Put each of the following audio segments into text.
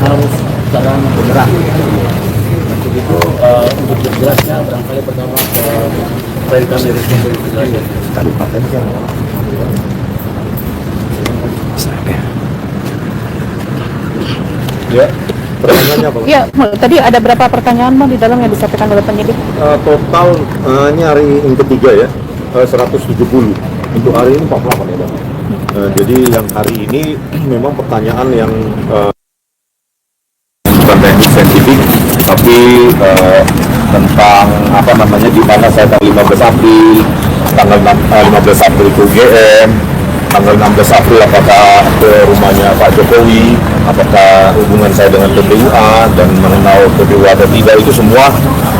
harus secara bergerak. Untuk itu untuk jelasnya barangkali pertama klien kami Kabupaten Ya, pertanyaannya apa? Ya, tadi ada berapa pertanyaan Bang di dalam yang disampaikan oleh penyidik? Total ini hari yang ketiga ya, 170. Untuk hari ini 48 ya Bang. Jadi yang hari ini memang pertanyaan yang bukan teknis saintifik, tapi tentang apa namanya, di mana saya tanggal 15 April, tanggal 15 April itu UGM, tanggal 16 April apakah ke rumahnya Pak Jokowi, apakah hubungan saya dengan PPUA dan mengenal PPUA atau tidak, itu semua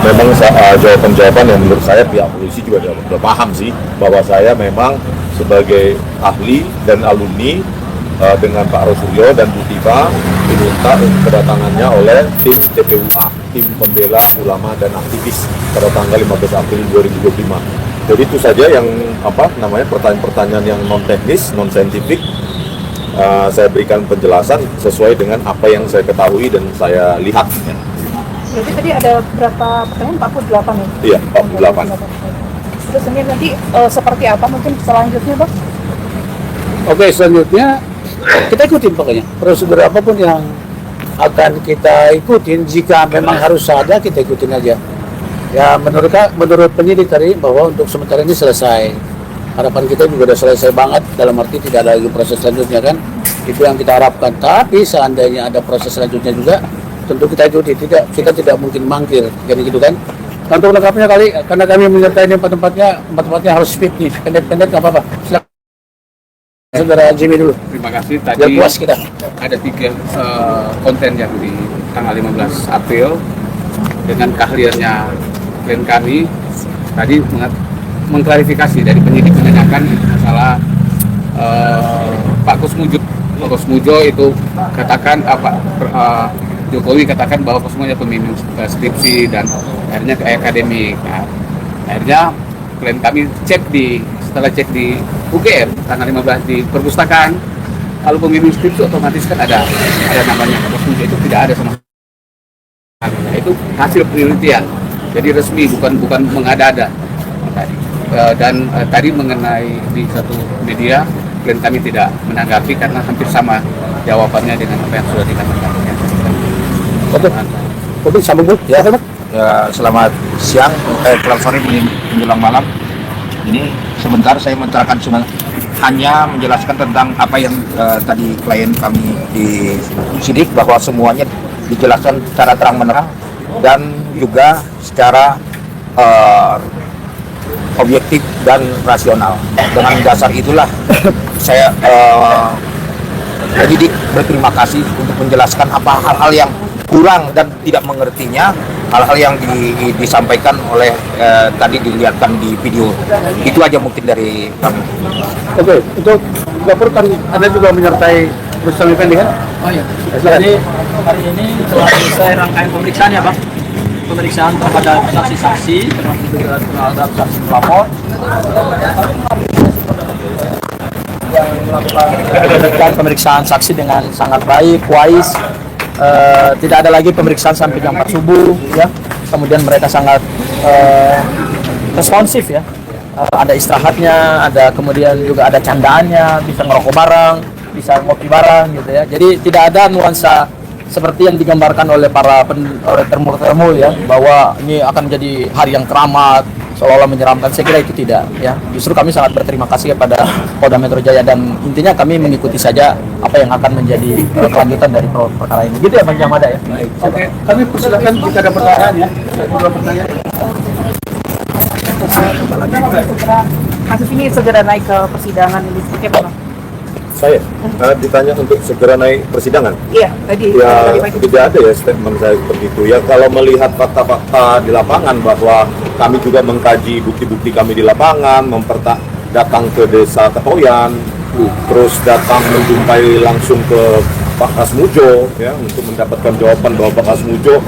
memang jawaban-jawaban yang menurut saya pihak polisi juga sudah paham sih, bahwa saya memang sebagai ahli dan alumni dengan Pak Rosuryo dan Bu Tifa diminta kedatangannya oleh tim TPUA, tim pembela ulama dan aktivis pada tanggal 15 April 2025. Jadi itu saja yang pertanyaan-pertanyaan yang non teknis, non saintifik. Saya berikan penjelasan sesuai dengan apa yang saya ketahui dan saya lihat. Jadi tadi ada berapa pertanyaan? 48 ya? Iya, 48. Terus ini nanti seperti apa mungkin selanjutnya Bang? Oke, selanjutnya kita ikutin pokoknya prosedur apapun yang akan kita ikutin. Jika memang harus ada, kita ikutin aja. Ya, menurut penyidik tadi bahwa untuk sementara ini selesai. Harapan kita juga sudah selesai banget, dalam arti tidak ada lagi proses selanjutnya kan. Itu yang kita harapkan. Tapi seandainya ada proses selanjutnya juga, tentu kita ikuti. Kita tidak mungkin mangkir, jadi gitu kan. Nah, untuk lengkapnya kali, karena kami menyertai tempat-tempatnya harus speed nih, pendek-pendek nggak apa-apa. Silakan. Saudara Jimmy dulu. Terima kasih. Tadi Biar puas kita. ada 3 konten yang di tanggal 15 April dengan keahliannya klien kami. Tadi mengklarifikasi dari penyidik menanyakan masalah Pak Kusmujo itu katakan Jokowi katakan bahwa semuanya pemimpin skripsi dan akhirnya ke akademik. Nah, akhirnya klien kami setelah cek di UGM tanggal 15 di perpustakaan, kalau pemimpin skripsi otomatis kan ada namanya Kusmujo, itu tidak ada sama sekali. Nah, itu hasil penelitian, jadi resmi, bukan mengada-ada tadi. Dan tadi mengenai di satu media, klien kami tidak menanggapi karena hampir sama jawabannya dengan apa yang sudah dikatakan. Oke, sambung Bu. Ya, Selamat siang, selamat sore menjelang malam. Ini sebentar saya menceritakan hanya menjelaskan tentang apa yang tadi klien kami di sidik, bahwa semuanya dijelaskan secara terang-menerang dan juga secara objektif dan rasional. Dengan dasar itulah saya penyidik berterima kasih untuk menjelaskan apa hal-hal yang kurang dan tidak mengertinya, hal-hal yang disampaikan oleh tadi dilihatkan di video. Itu aja mungkin dari kami. Oke, untuk laporkan Anda juga menyertai Rustam Effendi kan? Oh iya. Jadi hari ini telah selesai rangkaian pemeriksaan ya Bang. Pemeriksaan terhadap saksi-saksi, termasuk juga terhadap saksi pelapor. Yang melakukan pemeriksaan saksi dengan sangat baik, wise. Tidak ada lagi pemeriksaan sampai jam 4 subuh ya. Kemudian mereka sangat responsif ya. Ada istirahatnya, kemudian juga ada candaannya, bisa ngerokok bareng, bisa ngopi bareng gitu ya. Jadi tidak ada nuansa seperti yang digambarkan oleh para termu ya, bahwa ini akan menjadi hari yang keramat, seolah-olah menyeramkan. Saya kira itu tidak ya. Justru kami sangat berterima kasih kepada Polda Metro Jaya, dan intinya kami mengikuti saja apa yang akan menjadi kelanjutan dari perkara ini. Gitu ya Bang Jamada ya. Oke, kami persilakan jika ada pertanyaan ya. Ada pertanyaan. Kasus ini segera naik ke persidangan ini seperti apa Bang? Saya ditanya untuk segera naik persidangan. Iya, tadi Ya, pagi. tidak ada ya statement saya seperti itu. Ya, kalau melihat fakta-fakta di lapangan, bahwa kami juga mengkaji bukti-bukti kami di lapangan, datang ke desa Ketoyan, terus datang menjumpai langsung ke Pak Kasmujo ya, untuk mendapatkan jawaban bahwa Pak Kasmujo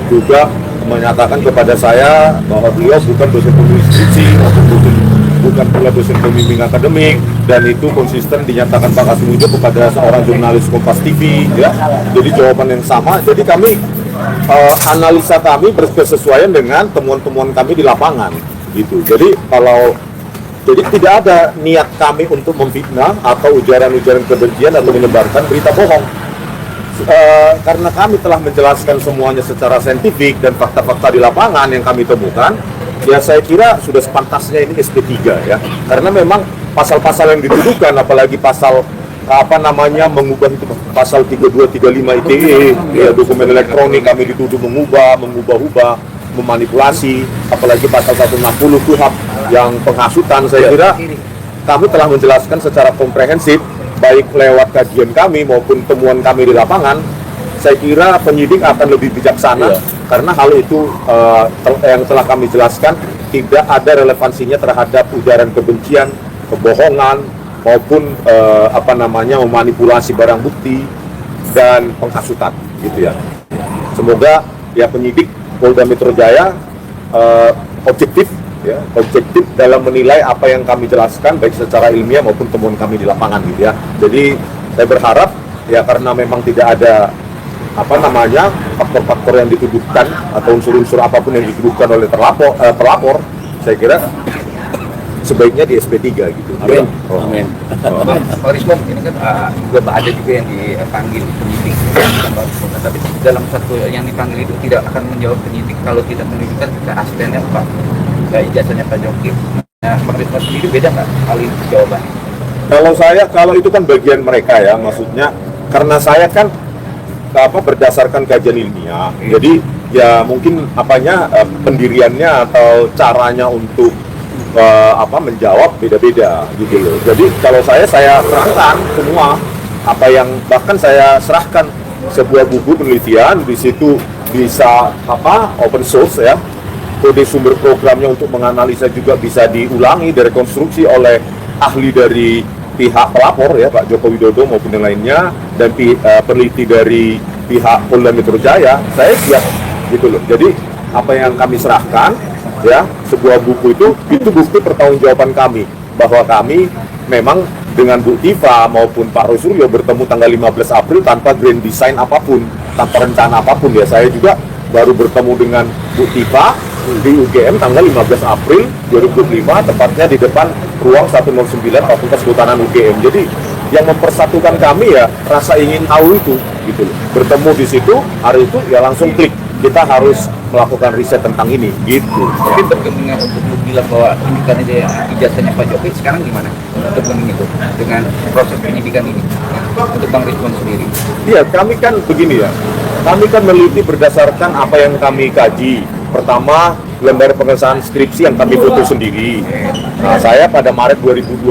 juga menyatakan kepada saya bahwa beliau bukan dosen pemilih skripsi, maupun bukan pula dosen pembimbing akademik, dan itu konsisten dinyatakan Pak Kasumujo kepada seorang jurnalis Kompas TV, ya. Jadi jawaban yang sama. Jadi kami analisa kami berkesesuaian dengan temuan-temuan kami di lapangan, gitu. Jadi jadi tidak ada niat kami untuk memfitnah atau ujaran-ujaran kebencian atau menyebarkan berita bohong. Karena kami telah menjelaskan semuanya secara saintifik dan fakta-fakta di lapangan yang kami temukan, ya saya kira sudah sepantasnya ini SP3 ya. Karena memang pasal-pasal yang dituduhkan, apalagi pasal mengubah itu pasal 3235 ITE, ya, dokumen elektronik kami dituduh mengubah-ubah, memanipulasi, apalagi pasal 160 KUHP yang penghasutan. Saya kira kami telah menjelaskan secara komprehensif, baik lewat kajian kami maupun temuan kami di lapangan. Saya kira penyidik akan lebih bijaksana karena hal itu yang telah kami jelaskan tidak ada relevansinya terhadap ujaran kebencian, kebohongan maupun memanipulasi barang bukti dan penghasutan, gitu ya. Semoga ya penyidik Polda Metro Jaya objektif dalam menilai apa yang kami jelaskan baik secara ilmiah maupun temuan kami di lapangan, gitu ya. Jadi saya berharap ya, karena memang tidak ada faktor-faktor yang dituduhkan atau unsur-unsur apapun yang dituduhkan oleh pelapor, saya kira sebaiknya di SP3 gitu. Amin. Amin. Pak Rizwan, ini kan juga ada juga yang dipanggil penyidik, tapi dalam satu yang dipanggil itu tidak akan menjawab penyidik kalau tidak menunjukkan keasliannya Pak, ijazahnya Pak Joki. Nah, Pak Rizwan sendiri beda nggak hal itu jawaban? Kalau itu kan bagian mereka ya, maksudnya karena saya kan berdasarkan kajian ilmiah, jadi ya mungkin pendiriannya atau caranya untuk menjawab beda-beda gitu loh. Jadi kalau saya serahkan semua bahkan saya serahkan sebuah buku penelitian, di situ bisa open source ya, kode sumber programnya untuk menganalisa juga bisa diulangi, direkonstruksi oleh ahli dari pihak pelapor ya, Pak Joko Widodo maupun yang lainnya, dan peneliti dari pihak Polda Metro Jaya. Saya siap gitu loh. Jadi apa yang kami serahkan ya, sebuah buku itu bukti pertanggungjawaban kami bahwa kami memang dengan Bu Tifa maupun Pak Roy Suryo bertemu tanggal 15 April tanpa grand design apapun, tanpa rencana apapun ya. Saya juga baru bertemu dengan Bu Tifa di UGM tanggal 15 April 2005, tepatnya di depan ruang 109 Fakultas Kehutanan UGM. Jadi yang mempersatukan kami ya rasa ingin tahu itu gitu loh. Bertemu di situ hari itu ya langsung klik, kita harus melakukan riset tentang ini gitu. Tapi berkembang untuk bilang bahwa tunjukkan aja ijazahnya Pak Jokowi sekarang gimana untuk itu dengan proses penyidikan ini untuk Bang Rizwan sendiri? Iya, kami kan begini ya, kami kan meneliti berdasarkan apa yang kami kaji. Pertama, lembar pengesahan skripsi yang kami foto sendiri. Nah, saya pada Maret 2025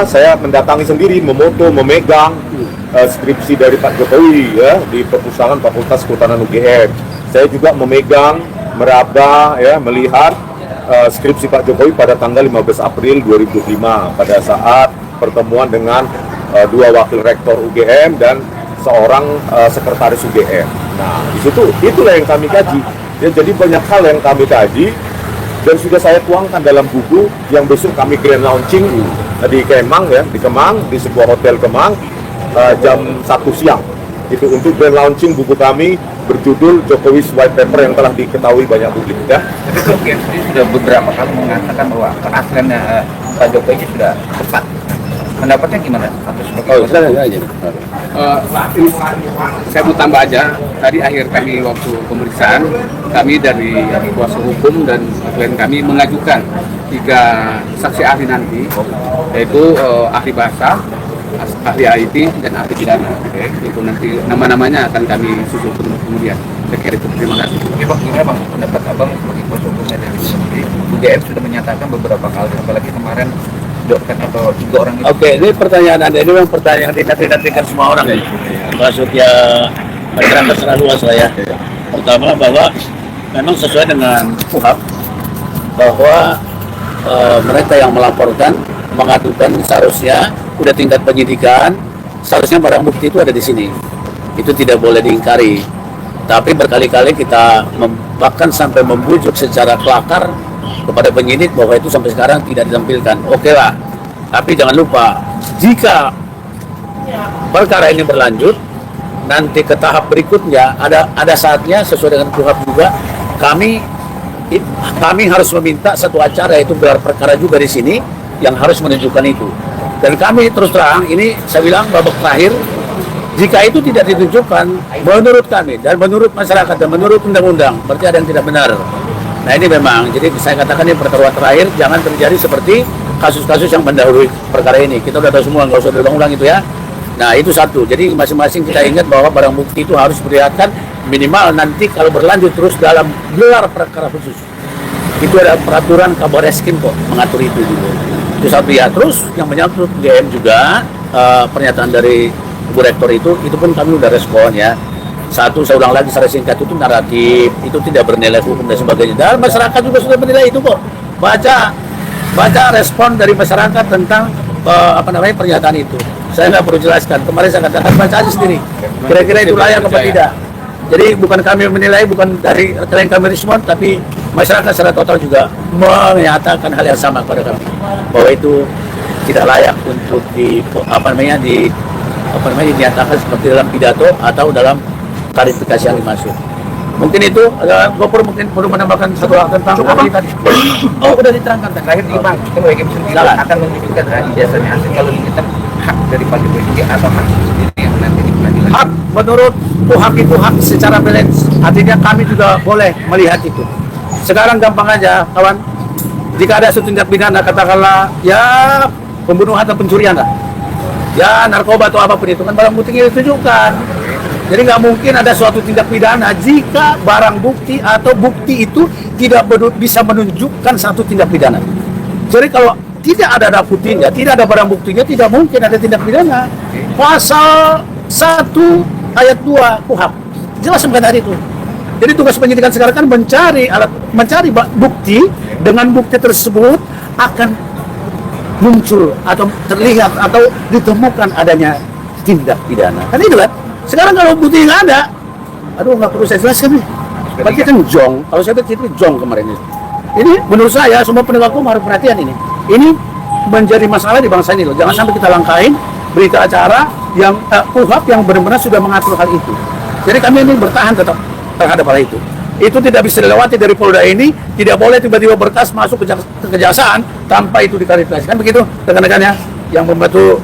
saya mendatangi sendiri, memoto, memegang skripsi dari Pak Jokowi ya di perpustakaan Fakultas Kehutanan UGM. Saya juga memegang, meraba ya, melihat skripsi Pak Jokowi pada tanggal 15 April 2005 pada saat pertemuan dengan dua wakil rektor UGM dan seorang sekretaris UGM. Nah, itulah yang kami kaji. Ya, jadi banyak hal yang kami kaji dan sudah saya tuangkan dalam buku yang besok kami grand launching di Kemang ya, di Kemang, di sebuah hotel Kemang jam 1 siang. Itu untuk grand launching buku kami berjudul Jokowi's White Paper yang telah diketahui banyak publik ya. Tapi Jokowi sudah beberapa kali mengatakan bahwa keasliannya Pak Jokowi ini sudah tepat. Pendapatnya gimana? Saya mau tambah aja, tadi akhir kami waktu pemeriksaan, kami dari kuasa hukum dan klien kami mengajukan 3 saksi ahli nanti, yaitu ahli bahasa, ahli IT, dan ahli pidana. Itu nanti nama-namanya akan kami susul kemudian. Saya kira itu, terima kasih. Bang, gimana Bang pendapat Abang sebagai kuasa hukumnya dari UGM sudah menyatakan beberapa kali, apalagi kemarin dokter atau 3 orang itu. Oke, ini pertanyaan Anda ini memang pertanyaan yang dinantikan semua orang ya. Termasuk ya masyarakat selalu saya. Pertama bahwa memang sesuai dengan KUHP bahwa mereka yang melaporkan mengadukan seharusnya udah tingkat penyidikan, seharusnya barang bukti itu ada di sini. Itu tidak boleh diingkari. Tapi berkali-kali kita bahkan sampai membujuk secara kelakar kepada penyidik bahwa itu sampai sekarang tidak ditampilkan. Oke lah, tapi jangan lupa jika perkara ini berlanjut nanti ke tahap berikutnya ada saatnya sesuai dengan KUHP juga kami harus meminta satu acara, yaitu gelar perkara juga di sini yang harus menunjukkan itu. Dan kami terus terang ini saya bilang babak terakhir, jika itu tidak ditunjukkan menurut kami dan menurut masyarakat dan menurut undang-undang berarti ada yang tidak benar. Nah ini memang, jadi saya katakan ini perkara terakhir, jangan terjadi seperti kasus-kasus yang mendahului perkara ini. Kita udah tahu semua, nggak usah diulang-ulang itu ya. Nah itu satu, jadi masing-masing kita ingat bahwa barang bukti itu harus diperlihatkan minimal nanti kalau berlanjut terus dalam gelar perkara khusus. Itu ada peraturan Kabar Reskrim kok mengatur itu juga. Itu satu ya. Terus yang menyangkut GM juga pernyataan dari Bu Rektor itu pun kami udah respon ya. Satu, saya ulang lagi secara singkat, itu naratif, itu tidak bernilai hukum dan sebagainya. Dan masyarakat juga sudah menilai itu kok. Baca respon dari masyarakat tentang pernyataan itu. Saya nggak perlu jelaskan. Kemarin saya katakan baca aja sendiri. Kira-kira itu layak apa tidak. Jadi bukan kami menilai, bukan dari klien kami respon, tapi masyarakat secara total juga menyatakan hal yang sama kepada kami bahwa itu tidak layak untuk dinyatakan seperti dalam pidato atau dalam klarifikasi yang dimaksud. Mungkin itu, Gopur mungkin perlu menambahkan satu hal tentang tadi. Oh, udah diterangkan terakhir di Bang. Kita akan menunjukkan ijazahnya hasil kalau kita hak dari Pak Jokowi atau hak sendiri yang nanti di pengadilan. Hak menurut KUHP itu hak secara balance. Artinya kami juga boleh melihat itu. Sekarang gampang aja, kawan. Jika ada suatu tindak pidana, katakanlah ya pembunuhan atau pencurian lah, ya narkoba atau apapun itu kan barang bukti ditunjukkan. Jadi nggak mungkin ada suatu tindak pidana jika barang bukti atau bukti itu tidak bisa menunjukkan satu tindak pidana. Jadi kalau tidak ada buktinya, tidak ada barang buktinya, tidak mungkin ada tindak pidana. Pasal 1 ayat 2 KUHP jelas mengenai itu. Jadi tugas penyidikan sekarang kan mencari bukti, dengan bukti tersebut akan muncul atau terlihat atau ditemukan adanya tindak pidana. Kan itu kan. Sekarang kalau bukti nggak ada, aduh nggak perlu saya jelaskan nih. Berarti kan jong. Kalau saya itu jong kemarin ini. Ini menurut saya semua penegak hukum harus perhatian ini. Ini menjadi masalah di bangsa ini loh. Jangan sampai kita langkain berita acara yang KUHP yang benar-benar sudah mengatur hal itu. Jadi kami ini bertahan tetap terhadap hal itu. Itu tidak bisa dilewati dari Polda ini. Tidak boleh tiba-tiba berkas masuk ke kejaksaan tanpa itu diklarifikasi. Kan begitu rekan-rekannya yang membantu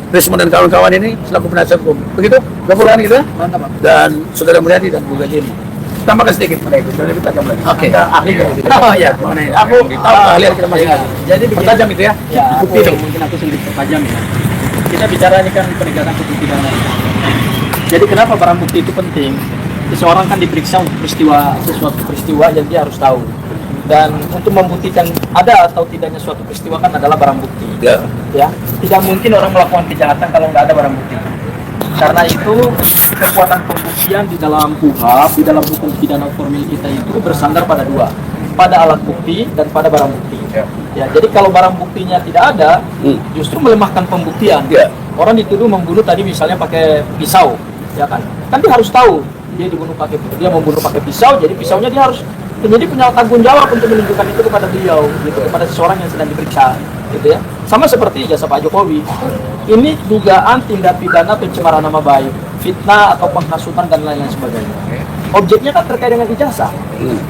Rismon dan kawan-kawan ini selaku penasihat hukum. Begitu? Laporan gitu ya? Mantap, Pak. Dan Saudara Mulyadi dan Bu Gajim. Tambahkan sedikit pada itu. Dan kita lagi. Oke. Ahli. Oh iya. Aku tahu ahli kita masing-masing. Jadi pertajam itu ya? Ya, bukti mungkin aku sedikit pertajam ya. Kita bicara ini kan penegakan hukum pidana. Jadi kenapa barang bukti itu penting? Seseorang kan diperiksa untuk sesuatu peristiwa yang dia harus tahu. Dan untuk membuktikan ada atau tidaknya suatu peristiwa kan adalah barang bukti. Ya. Ya, tidak mungkin orang melakukan kejahatan kalau nggak ada barang bukti. Karena itu kekuatan pembuktian di dalam KUHP, di dalam hukum pidana formil kita itu bersandar pada dua, pada alat bukti dan pada barang bukti. Ya, jadi kalau barang buktinya tidak ada, justru melemahkan pembuktian. Ya. Orang dituduh membunuh tadi misalnya pakai pisau, ya kan? Kan dia harus tahu dia membunuh pakai pisau, jadi pisaunya dia harus. Jadi punya tanggung jawab untuk menunjukkan itu kepada beliau, gitu, kepada seseorang yang sedang diperiksa, gitu ya. Sama seperti ijazah Pak Jokowi. Ini dugaan tindak pidana pencemaran nama baik, fitnah atau penghasutan dan lain-lain sebagainya. Objeknya kan terkait dengan ijazah.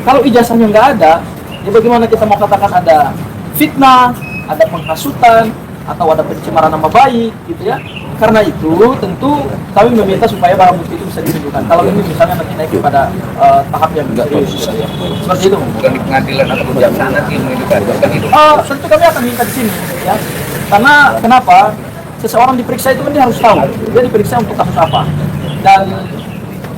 Kalau ijazahnya nggak ada, ya bagaimana kita mau katakan ada fitnah, ada penghasutan, atau ada pencemaran nama baik, gitu ya. Karena itu tentu kami meminta supaya barang bukti itu bisa ditunjukkan. Kalau ini misalnya nanti naik kepada tahap yang serius, seperti itu. Bukan di pengadilan atau kejaksaan nanti menunjukkan. Tentu kami akan minta di sini, ya. Karena kenapa? Seseorang diperiksa itu kan dia harus tahu dia diperiksa untuk kasus apa, dan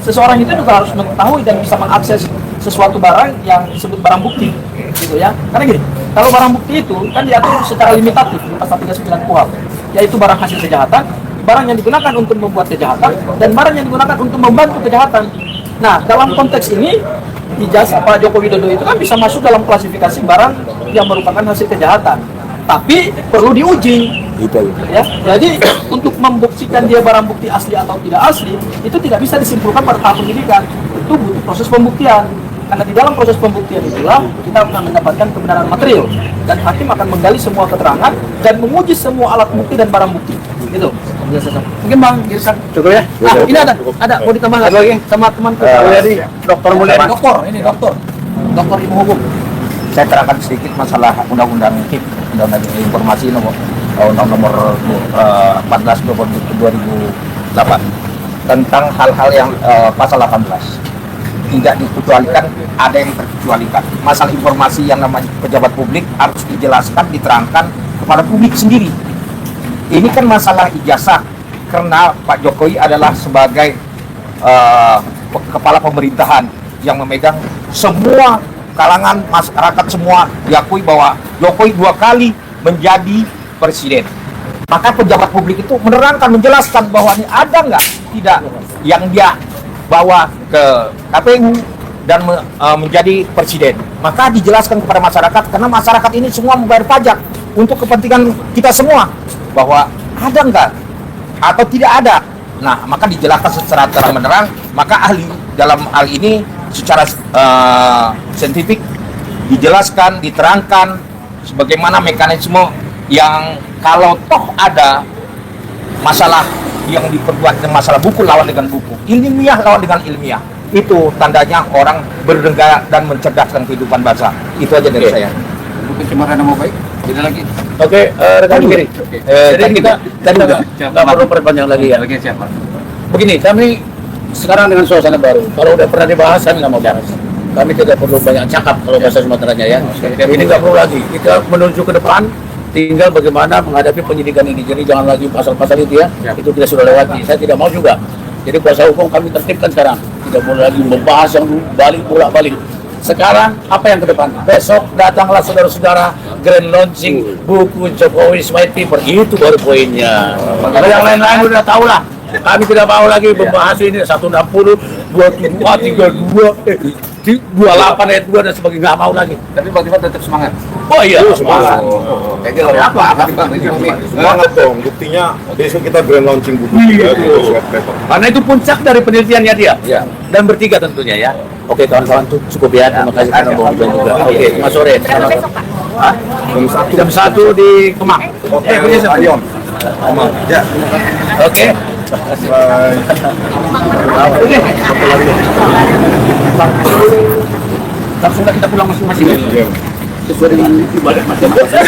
seseorang itu juga harus mengetahui dan bisa mengakses sesuatu barang yang disebut barang bukti, gitu ya. Karena gini, kalau barang bukti itu kan diatur secara limitatif di pasal 39 KUHP, yaitu barang hasil kejahatan, barang yang digunakan untuk membuat kejahatan, dan barang yang digunakan untuk membantu kejahatan. Nah, dalam konteks ini, ijazah Pak Joko Widodo itu kan bisa masuk dalam klasifikasi barang yang merupakan hasil kejahatan, tapi perlu diuji. Ya, jadi untuk membuktikan dia barang bukti asli atau tidak asli, itu tidak bisa disimpulkan pada tahap penyidikan. Itu butuh proses pembuktian. Karena di dalam proses pembuktian itulah kita akan mendapatkan kebenaran material dan hakim akan menggali semua keterangan dan menguji semua alat bukti dan barang bukti. Gitu. Mungkin Bang Irsan Cukup ya? ini ada mau ditambah nggak lagi sama temanku Mulyadi, Dokter Mulyadi. dokter ilmu hukum. Saya terangkan sedikit masalah undang-undang HIP, undang-undang informasi nomor nomor 14 2008 tentang hal-hal yang pasal 18 tidak dikecualikan, ada yang terkecualikan. Masalah informasi yang namanya pejabat publik harus dijelaskan, diterangkan kepada publik sendiri. Ini kan masalah ijazah karena Pak Jokowi adalah sebagai kepala pemerintahan yang memegang semua kalangan masyarakat, semua diakui bahwa Jokowi 2 kali menjadi presiden. Maka pejabat publik itu menerangkan, menjelaskan bahwa ini ada nggak tidak yang dia bawa ke KPU dan menjadi presiden. Maka dijelaskan kepada masyarakat, karena masyarakat ini semua membayar pajak untuk kepentingan kita semua, bahwa ada nggak atau tidak ada. Nah, maka dijelaskan secara terang-menerang. Maka ahli dalam hal ini secara saintifik dijelaskan, diterangkan sebagaimana mekanisme yang kalau toh ada masalah yang diperbuat dengan masalah buku lawan dengan buku, ilmiah lawan dengan ilmiah, itu tandanya orang bernegara dan mencerdaskan kehidupan bangsa. Itu aja dari saya. Untuk pencemaran nama baik, tidak lagi. Oke, rekan kiri. Jadi kita tadi nggak perlu perpanjang lagi ya. Lagi siapa? Begini, kami sekarang dengan suasana baru. Kalau udah pernah dibahas, kami nggak mau bahas. Kami tidak perlu banyak cakap kalau bahasa Sumateranya ya. Ini nggak perlu lagi. Kita menuju ke depan, tinggal bagaimana menghadapi penyidikan ini. Jadi jangan lagi pasal-pasal itu ya. Itu kita sudah lewati. Saya tidak mau juga. Jadi kuasa hukum kami tertibkan sekarang. Tidak boleh lagi membahas yang bolak-balik. Sekarang apa yang ke depan? Besok datanglah saudara-saudara grand launching buku Jokowi's White Paper. Itu baru poinnya. Kalau yang lain-lain udah tahu lah. Kami tidak mau lagi membahas ini 160, 22, 32, 28 ayat 2 dan sebagainya, nggak mau lagi. Tapi Bang Ivan tetap semangat. Oh iya, semangat. Semangat dong, buktinya besok kita grand launching buku ya, White Paper. Karena itu puncak dari penelitiannya dia. Ya. Dan bertiga tentunya ya. Oke kawan-kawan, cukup ya. Terima kasih karena mau juga. Oke, selamat sore. Hah? Jam 1 di Kemang. Oke, punya siapa? Ayom. Ya. Oke. Bye. Langsung kita pulang masing-masing. Sesuai dengan ibadah masing-masing.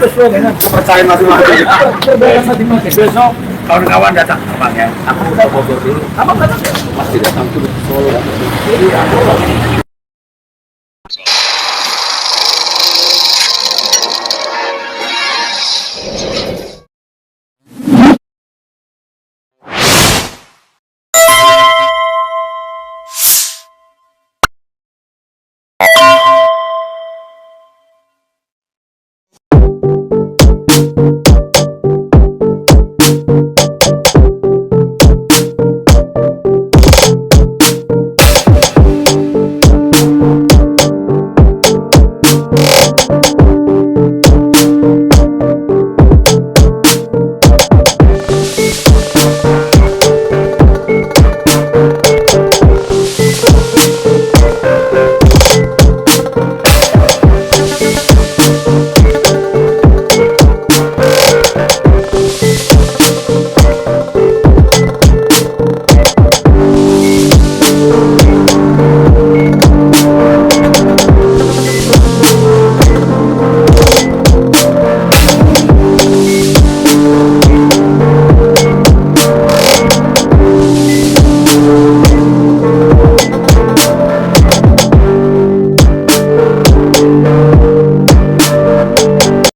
Sesuai dengan kepercayaan masing-masing. Kepercayaan masing-masing. Besok kawan-kawan datang ke Kemang ya. Aku udah Bogor dulu. Kamu datang? Pasti datang dulu. Solo.